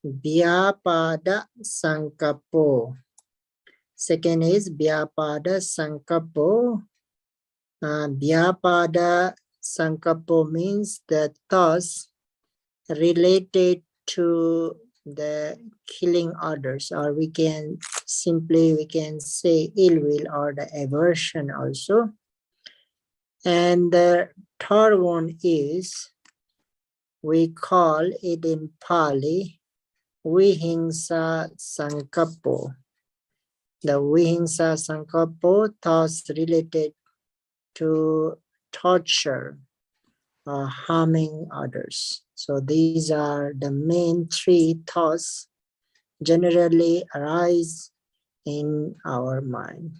Vyapada Sankapo. Second is Vyapada Sankapo. Vyapada Sankapo means the thoughts related to the killing others, or we can say ill will or the aversion also. And the third one is, we call it in Pali, Vihingsa Sankapo. The Vihingsa Sankapo, thoughts related to torture or harming others. So these are the main three thoughts generally arise in our mind.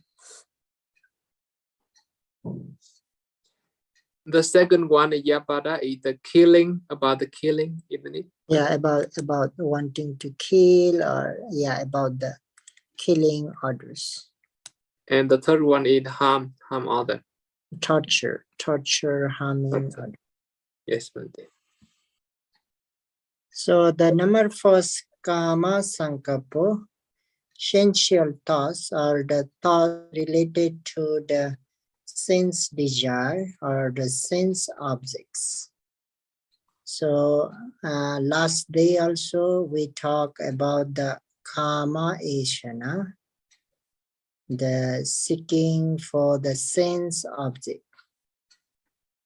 The second one, Yapada, is the killing, about the killing, isn't it? Yeah, about wanting to kill, or yeah, about the killing others. And the third one is harm other. Torture, harming others. Yes, Bhante. So the number first, Kama Sankapo, sensual thoughts, or the thought related to the sense desire or the sense objects. So last day also we talked about the Kama Ashana, the seeking for the sense object.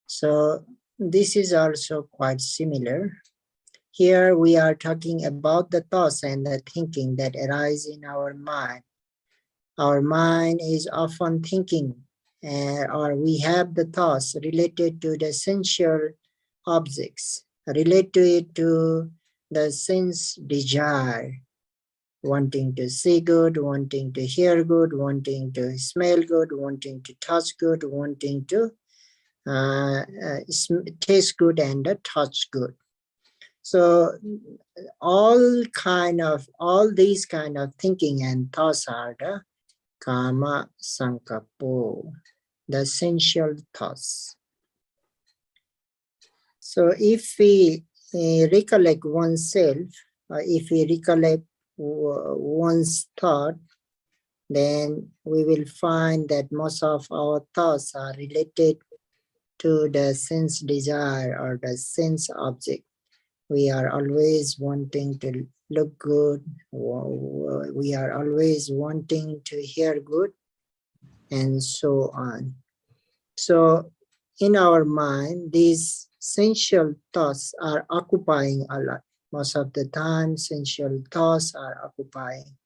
So this is also quite similar. Here we are talking about the thoughts and the thinking that arise in our mind. Our mind is often thinking, or we have the thoughts related to the sensual objects, related to the sense desire, wanting to see good, wanting to hear good, wanting to smell good, wanting to touch good, wanting to taste good and touch good. So all these kind of thinking and thoughts are the Kama Sankapo, the sensual thoughts. So if we recollect oneself, if we recollect one's thought, then we will find that most of our thoughts are related to the sense desire or the sense object. We are always wanting to look good. We are always wanting to hear good, and so on. So in our mind, these sensual thoughts are occupying a lot. Most of the time, sensual thoughts are occupying.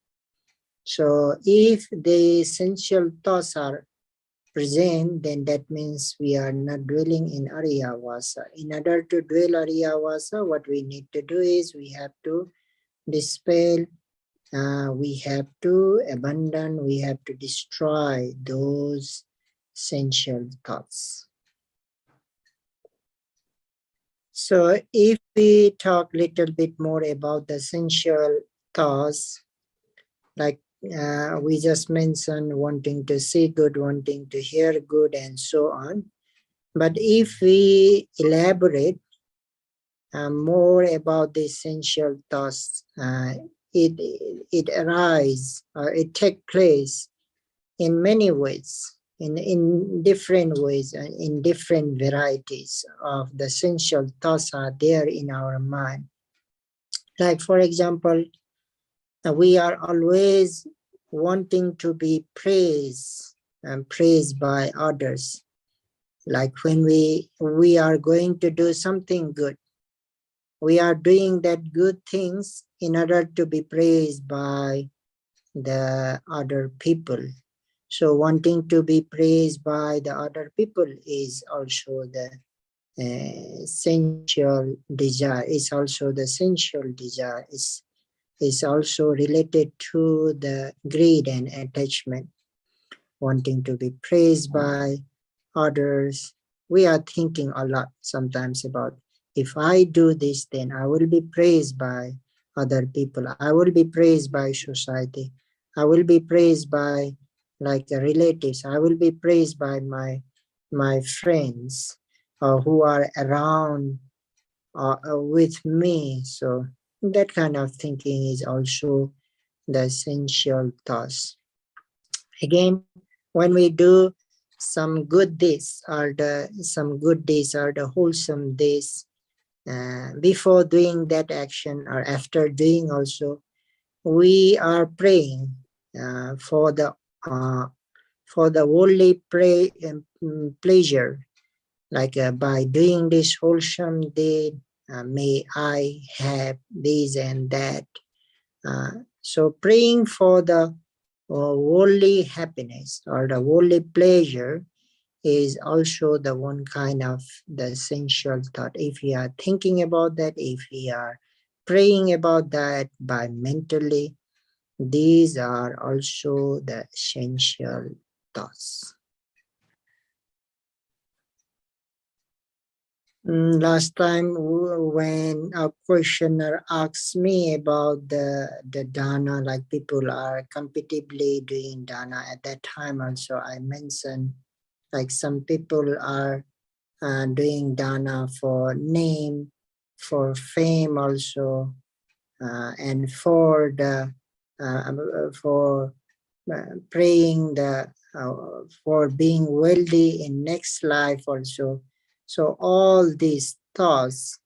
So if the sensual thoughts are present, then that means we are not dwelling in Ariyavasa. In order to dwell Ariyavasa, what we need to do is we have to dispel, we have to abandon, we have to destroy those sensual thoughts. So if we talk a little bit more about the sensual thoughts, like we just mentioned wanting to see good, wanting to hear good, and so on. But if we elaborate more about the essential thoughts, it arises, it takes place in many ways, in different ways, and in different varieties of the essential thoughts are there in our mind. Like for example, we are always wanting to be praised and praised by others. Like when we are going to do something good, we are doing that good things in order to be praised by the other people. So wanting to be praised by the other people is also the sensual desire. Is also the sensual desire. Is also related to the greed and attachment, wanting to be praised by others. We are thinking a lot sometimes about, if I do this, then I will be praised by other people. I will be praised by society. I will be praised by like the relatives. I will be praised by my friends who are around with me. So That kind of thinking is also the essential thoughts. Again, when we do some good deeds or the wholesome deeds, before doing that action or after doing also, we are praying uh, for the uh, for the worldly pleasure, like by doing this wholesome deed, may I have this and that. So praying for the worldly happiness or the worldly pleasure is also the one kind of the essential thought. If we are thinking about that, if we are praying about that by mentally, these are also the essential thoughts. Last time when a questioner asked me about the dana, like people are competitively doing dana, at that time also I mentioned like some people are doing dana for name, for fame also, and for the for praying the for being wealthy in next life also. So all these thoughts,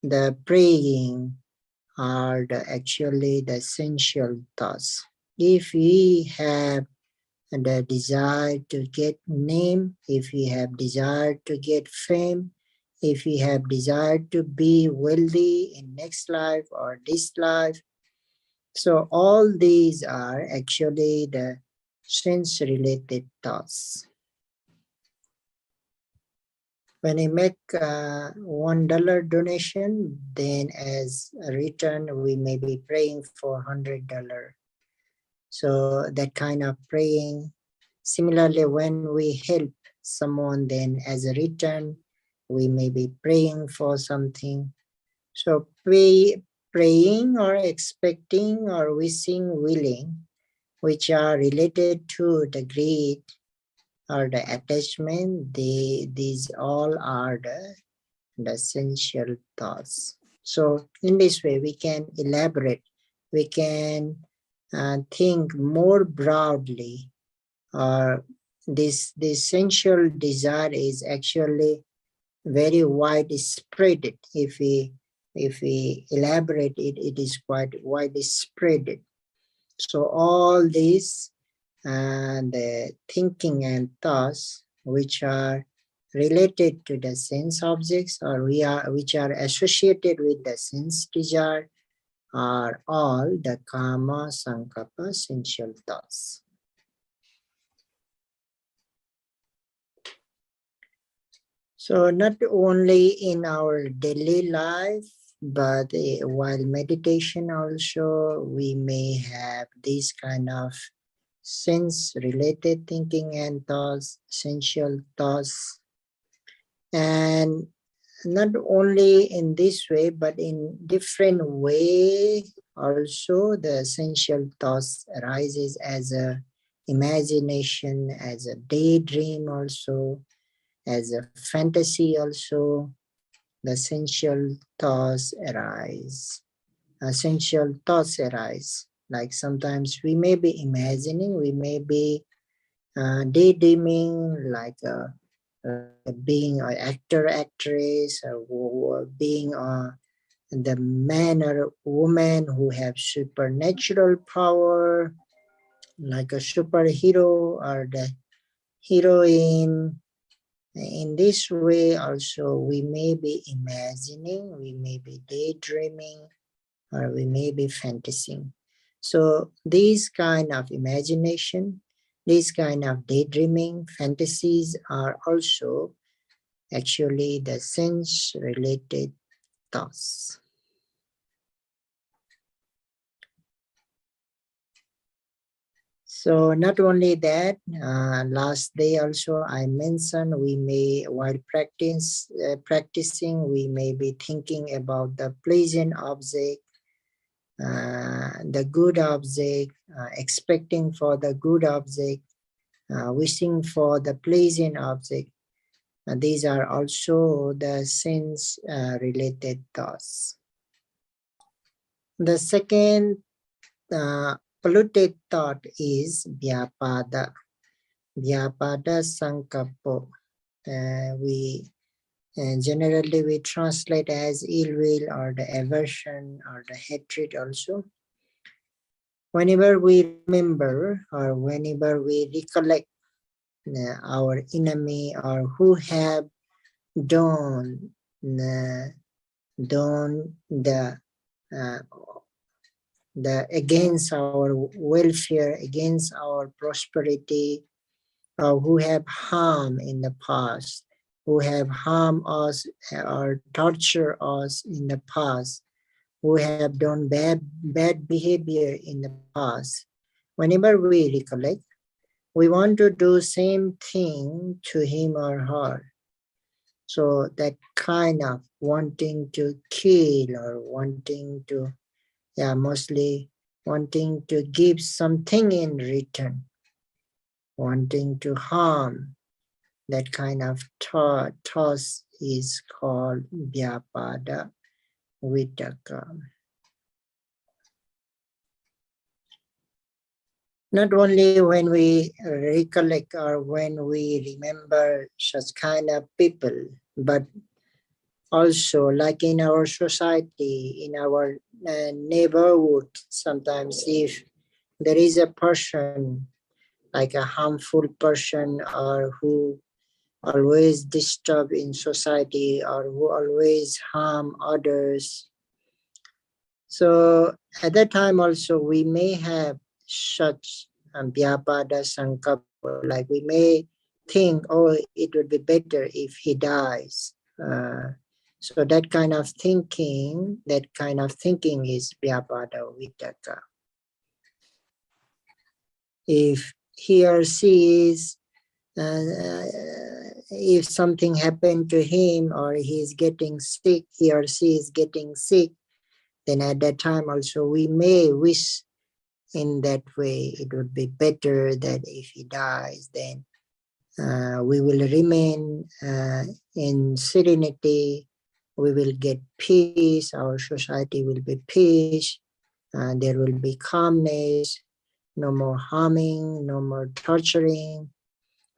the praying are actually the essential thoughts. If we have the desire to get name, if we have desire to get fame, if we have desire to be wealthy in next life or this life, so all these are actually the sense related thoughts. When I make $1 donation, then as a return we may be praying for $100. So that kind of praying. Similarly, when we help someone, then as a return we may be praying for something. So praying or expecting or wishing, willing, which are related to the greed or the attachment, these all are the essential thoughts. So in this way, we can elaborate, we can think more broadly, or this essential desire is actually very widespread. If we elaborate it, it is quite widespread. So all these and the thinking and thoughts which are related to the sense objects or which are associated with the sense desire are all the kama sankappa sensual thoughts. So not only in our daily life, but while meditation also, we may have this kind of sense related thinking and thoughts, sensual thoughts. And not only in this way, but in different way also the essential thoughts arises as a imagination, as a daydream also, as a fantasy also. The essential thoughts arise. Essential thoughts arise. Like sometimes we may be imagining, we may be daydreaming, like being an actor, actress, or being the man or woman who have supernatural power, like a superhero or the heroine. In this way, also, we may be imagining, we may be daydreaming, or we may be fantasizing. So, these kind of imagination, these kind of daydreaming, fantasies are also actually the sense related thoughts. So not only that, last day also I mentioned we may, while practicing, we may be thinking about the pleasant object, the good object, expecting for the good object, wishing for the pleasant object. These are also the sense related thoughts. The second polluted thought is vyapada. Vyapada sankapo. Generally we translate as ill will or the aversion or the hatred also. Whenever we remember or whenever we recollect our enemy or who have done uh, the against our welfare, against our prosperity, who have harmed in the past, who have harmed us or tortured us in the past, who have done bad behavior in the past. Whenever we recollect, we want to do same thing to him or her. So that kind of wanting to kill or wanting to, mostly wanting to give something in return, wanting to harm, that kind of thought is called vyapada vitaka. Not only when we recollect or when we remember such kind of people, but also like in our society, in our neighborhood, sometimes if there is a person, like a harmful person or who always disturb in society or who always harm others. So at that time also we may have such vyapada sankapo, like we may think, oh, it would be better if he dies. So that kind of thinking is vyapada vitaka. If he or she is if something happened to him or he is getting sick, he or she is getting sick, then at that time also we may wish in that way it would be better that if he dies, then we will remain in serenity, we will get peace, our society will be peace, there will be calmness, no more harming, no more torturing.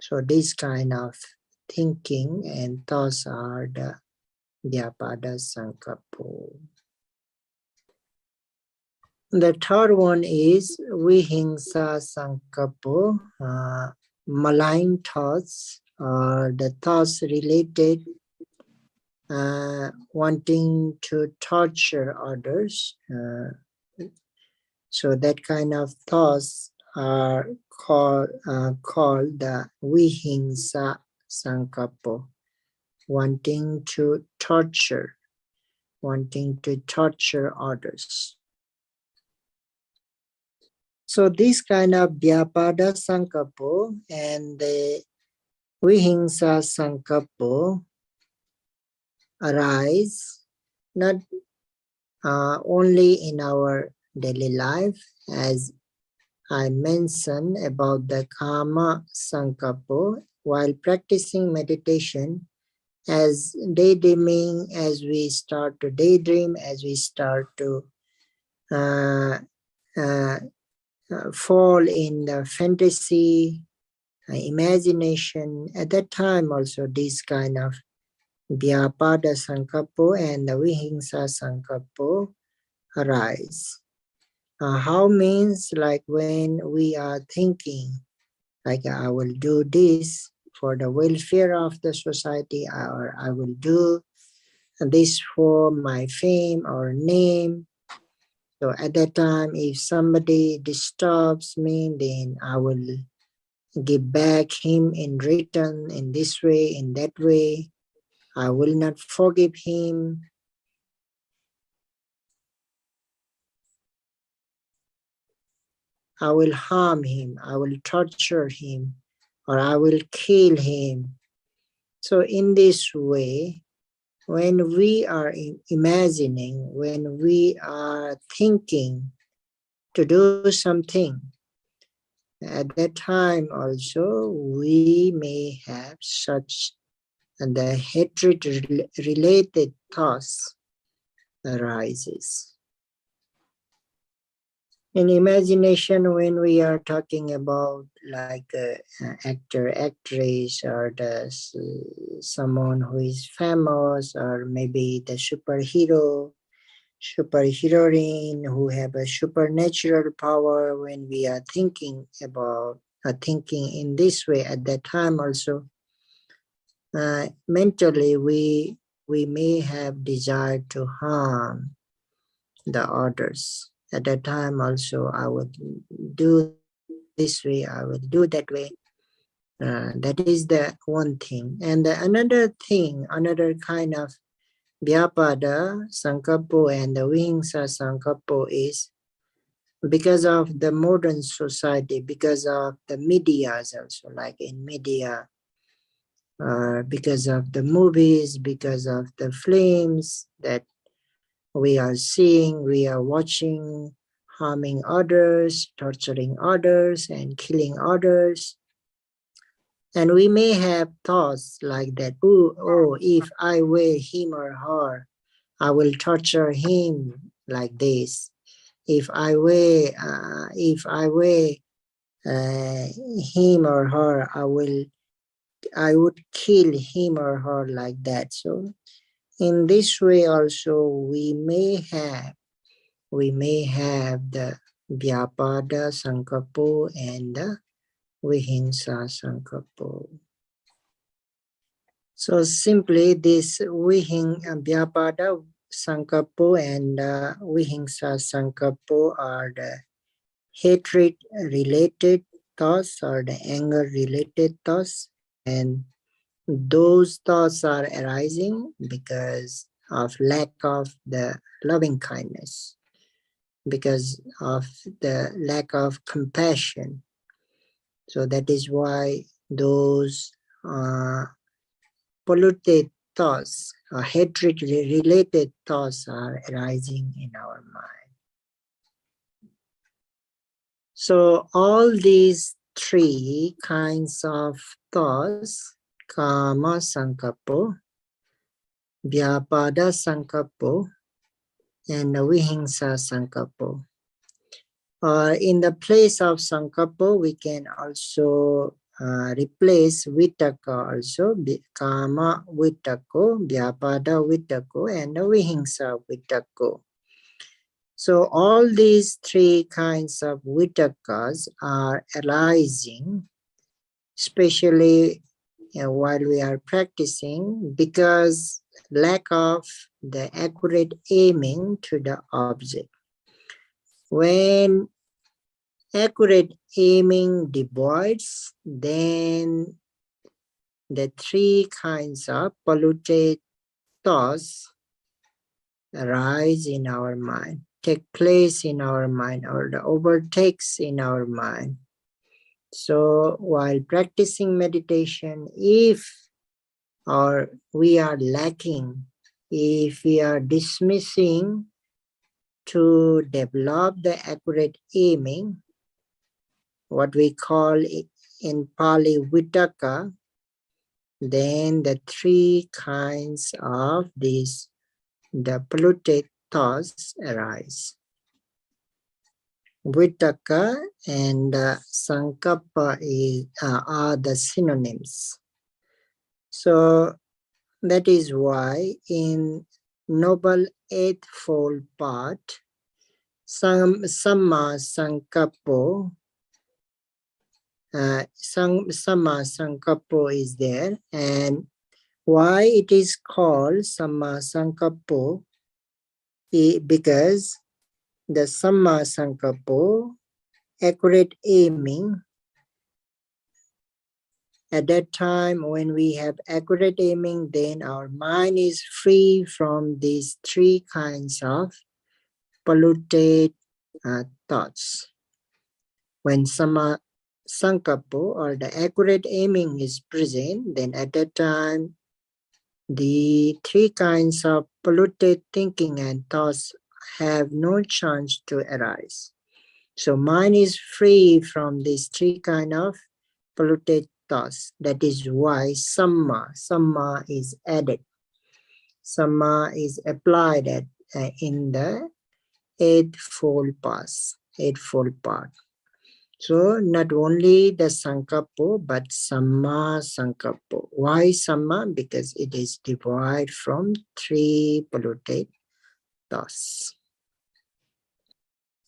So this kind of thinking and thoughts are the vyapada sankapo. The third one is vihingsa sankapo, malign thoughts, or the thoughts related wanting to torture others. So that kind of thoughts are called the vihingsa sankapo, wanting to torture others. So this kind of vyapada sankapo and the vihingsa sankapo arise not only in our daily life, as I mentioned about the kama sankapo while practicing meditation, as daydreaming, as we start to daydream, as we start to uh, uh, fall in the fantasy, imagination, at that time also this kind of vyapada sankapo and the vihingsa sankapo arise. How means like when we are thinking, like I will do this for the welfare of the society, or I will do this for my fame or name. So at that time, if somebody disturbs me, then I will give back him in return in this way, in that way. I will not forgive him. I will harm him. I will torture him, or I will kill him. So in this way, when we are imagining, when we are thinking to do something, at that time also we may have such the hatred related thoughts arises. In imagination, when we are talking about like actor, actress, or someone who is famous, or maybe the superhero, superheroine who have a supernatural power, when we are thinking about thinking in this way at that time also, mentally we may have desire to harm the others. At that time also, I would do this way, I will do that way. That is the one thing. And another thing, another kind of Vyapada Sankapo and the Vihingsa Sankapo is because of the modern society, because of the medias also, like in media, because of the movies, because of the films that we are seeing, we are watching, harming others, torturing others, and killing others. And we may have thoughts like that, oh, if I were him or her, I will torture him like this. If I were him or her, I would kill him or her like that. So in this way also we may have the Vyapada Sankapo and the Vihingsa Sankapo. So simply this Vyapada Sankapo and Vihingsa Sankapo are the hatred related thoughts or the anger related thoughts, and those thoughts are arising because of lack of the loving kindness, because of the lack of compassion. So that is why those polluted thoughts, hatred related thoughts are arising in our mind. So all these three kinds of thoughts, kama sankapo, vyapada sankapo, and vihingsa sankapo. In the place of sankapo, we can also replace vitaka also, kama vitako, vyapada vitako, and vihingsa vitako. So all these three kinds of vitakas are arising, especially while we are practicing, because lack of the accurate aiming to the object. When accurate aiming devoids, then the three kinds of polluted thoughts arise in our mind, take place in our mind, or the overtakes in our mind. So while practicing meditation, if we are lacking, if we are dismissing to develop the accurate aiming, what we call in Pali vitaka, then the three kinds of the polluted thoughts arise. Vitaka and Sankappa are the synonyms. So that is why in Noble Eightfold Path, Samma Sankappo, Samma Sankappo is there. And why it is called Samma Sankappo? Because the Samma Sankappo, accurate aiming, at that time when we have accurate aiming, then our mind is free from these three kinds of polluted thoughts. When Samma Sankappo or the accurate aiming is present, then at that time the three kinds of polluted thinking and thoughts have no chance to arise. So mind is free from these three kinds of polluted thoughts. That is why Samma is added. Samma is applied in the Eightfold Path. eightfold part. So not only the Sankapo, but Samma Sankapo. Why Samma? Because it is derived from 3 polluted thoughts.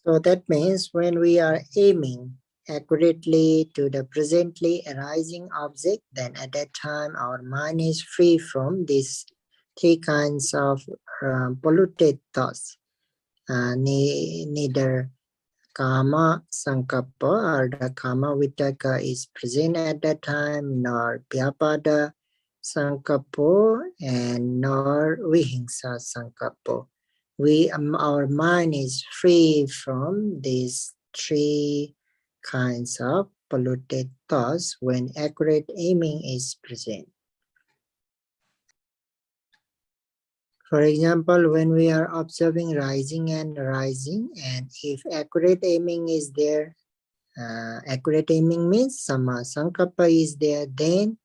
So that means when we are aiming accurately to the presently arising object, then at that time our mind is free from these 3 kinds of polluted thoughts. Neither Kama Sankappa or the Kama Vitaka is present at that time, nor Vyapada Sankappo and nor Vihingsa Sankappo. Our mind is free from these 3 kinds of polluted thoughts when accurate aiming is present. For example, when we are observing rising and rising, and if accurate aiming is there, accurate aiming means Samma Sankappa is there, then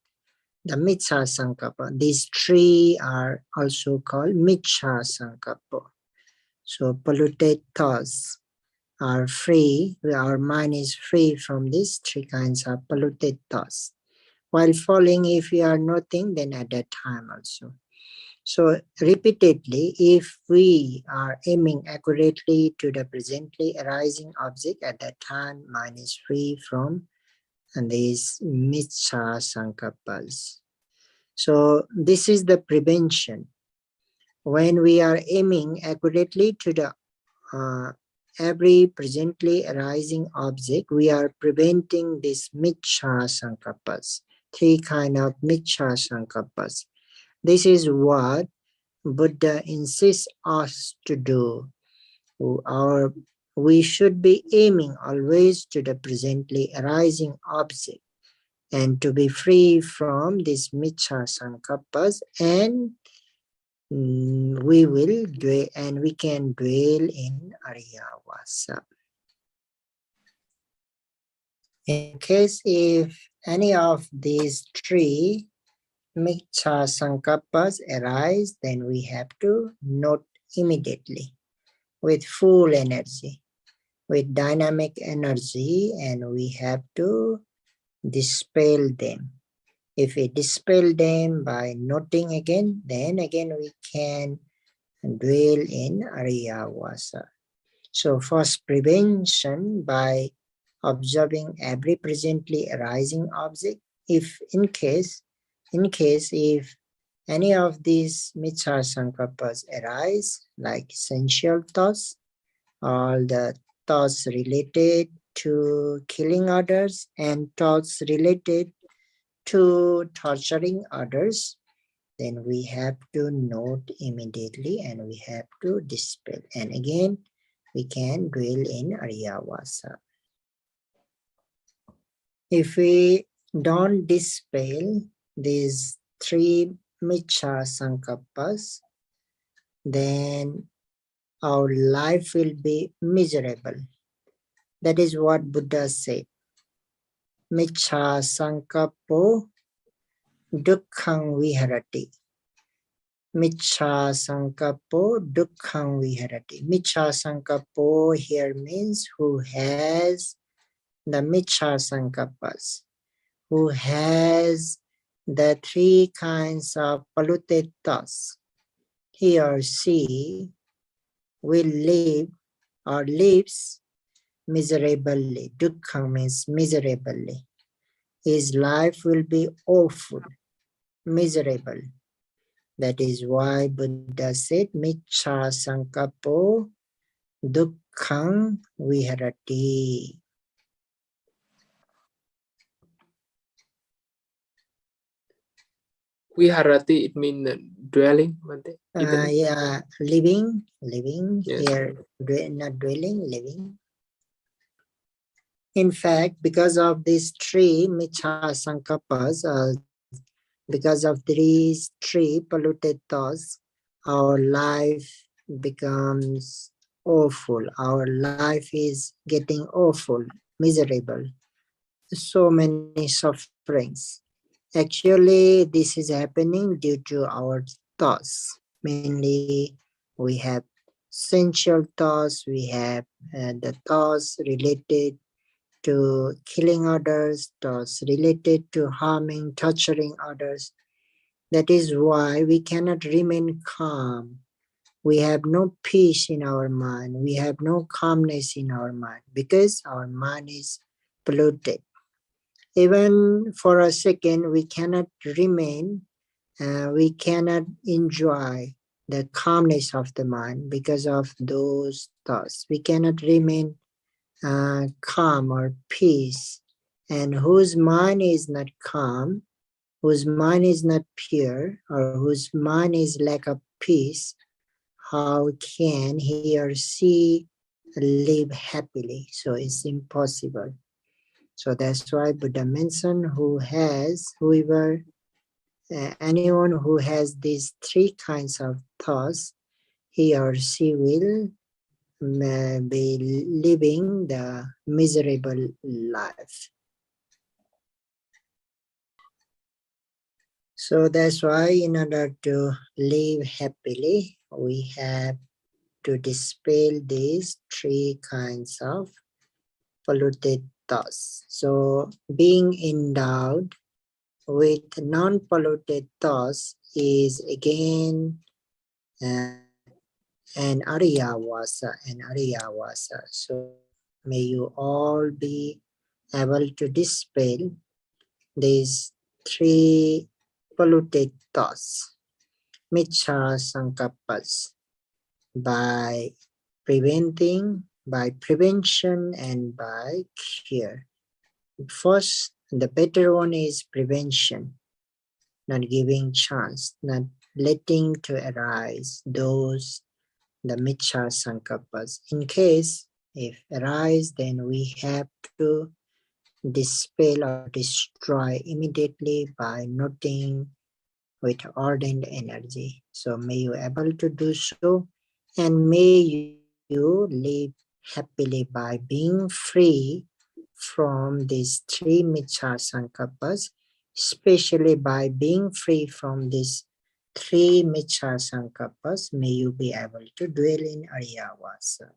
the Miccha Sankappa. These 3 are also called Miccha Sankappa. So polluted thoughts are free, our mind is free from these 3 kinds of polluted thoughts. While falling, if we are noting, then at that time also. So repeatedly, if we are aiming accurately to the presently arising object, at that time mind is free from these Miccha Sankappas. So this is the prevention. When we are aiming accurately to the every presently arising object, we are preventing this Miccha Sankappas, 3 kind of Miccha Sankappas. This is what Buddha insists us to do. We should be aiming always to the presently arising object and to be free from these Miccha Sankappas, and we can dwell in Ariyavasa. In case if any of these 3 Miccha Sankappas arise, then we have to note immediately with full energy, with dynamic energy, and we have to dispel them. If we dispel them by noting again, then again we can dwell in Ariyavasa. So first, prevention by observing every presently arising object. If in case if any of these Miccha Sankappas arise, like sensual thoughts, all the thoughts related to killing others and thoughts related to torturing others, then we have to note immediately and we have to dispel. And again, we can dwell in Ariyavasa. If we don't dispel these 3 Miccha Sankappas, then our life will be miserable. That is what Buddha said. Miccha Sankappo Dukkhang Viharati. Miccha Sankappo Dukkhang Viharati. Miccha Sankappo here means who has the Miccha Sankappas, who has the 3 kinds of polluted thoughts. He or she will live or lives miserably. Dukkhang means miserably. His life will be awful, miserable. That is why Buddha said, Miccha Sankappo Dukkhang Viharati. Viharati, it means dwelling. Yeah, living yes. Here, not dwelling, living. In fact, because of these 3 Miccha Sankappas, because of these 3 polluted thoughts, our life becomes awful. Our life is getting awful, miserable. So many sufferings. Actually, this is happening due to our thoughts. Mainly, we have sensual thoughts, we have the thoughts related to killing others, thoughts related to harming, torturing others. That is why we cannot remain calm. We have no peace in our mind. We have no calmness in our mind because our mind is polluted. Even for a second, we cannot remain, we cannot enjoy the calmness of the mind because of those thoughts. We cannot remain calm or peace. And whose mind is not calm, whose mind is not pure, or whose mind is lack of peace, how can he or she live happily? So it's impossible. So that's why Buddha mentioned whoever, anyone who has these three kinds of thoughts, he or she will be living the miserable life. So that's why in order to live happily, we have to dispel these three kinds of polluted thoughts. So being endowed with non-polluted thoughts is again an Arya Vasa. So may you all be able to dispel these three polluted thoughts, Miccha Sankalpas, by by prevention and by cure. First, the better one is prevention, not giving chance, not letting to arise those the Miccha Sankalpas. In case if arise, then we have to dispel or destroy immediately by noting with ardent energy. So may you able to do so, and may you live happily by being free from these three Miccha Sankalpas, especially by being free from these three Miccha Sankalpas, may you be able to dwell in Arya Vasa.